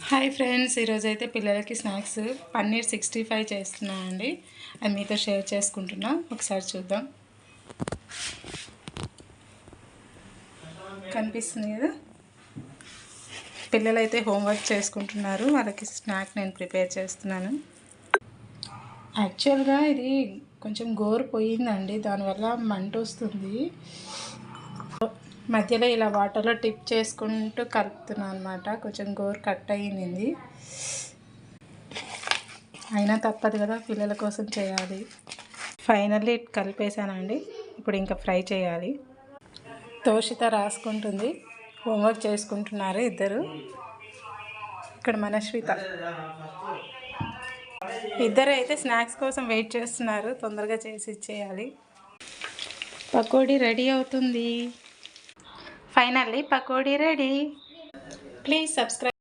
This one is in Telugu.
హాయ్ ఫ్రెండ్స్, ఈరోజైతే పిల్లలకి స్నాక్స్ పన్నీర్ 65 చేస్తున్నాను అండి. అది మీతో షేర్ చేసుకుంటున్నా, ఒకసారి చూద్దాం. కనిపిస్తుంది కదా, పిల్లలైతే హోంవర్క్ చేసుకుంటున్నారు. వాళ్ళకి స్నాక్ నేను ప్రిపేర్ చేస్తున్నాను. యాక్చువల్గా ఇది కొంచెం గోరు పోయిందండి, దానివల్ల మంట వస్తుంది. మధ్యలో ఇలా వాటర్లో టిప్ చేసుకుంటూ కలుపుతున్నాను అనమాట. కొంచెం గోరు కట్ అయ్యింది, అయినా తప్పదు కదా, పిల్లల కోసం చేయాలి. ఫైనల్లీ కలిపేసానండి. ఇప్పుడు ఇంకా ఫ్రై చేయాలి. తోషిత రాసుకుంటుంది, హోంవర్క్ చేసుకుంటున్నారు ఇద్దరు. ఇక్కడ మనశ్విత, ఇద్దరు అయితే స్నాక్స్ కోసం వెయిట్ చేస్తున్నారు. తొందరగా చేసి ఇచ్చేయాలి. పకోడీ రెడీ అవుతుంది. Finally pakodi ready. Please subscribe.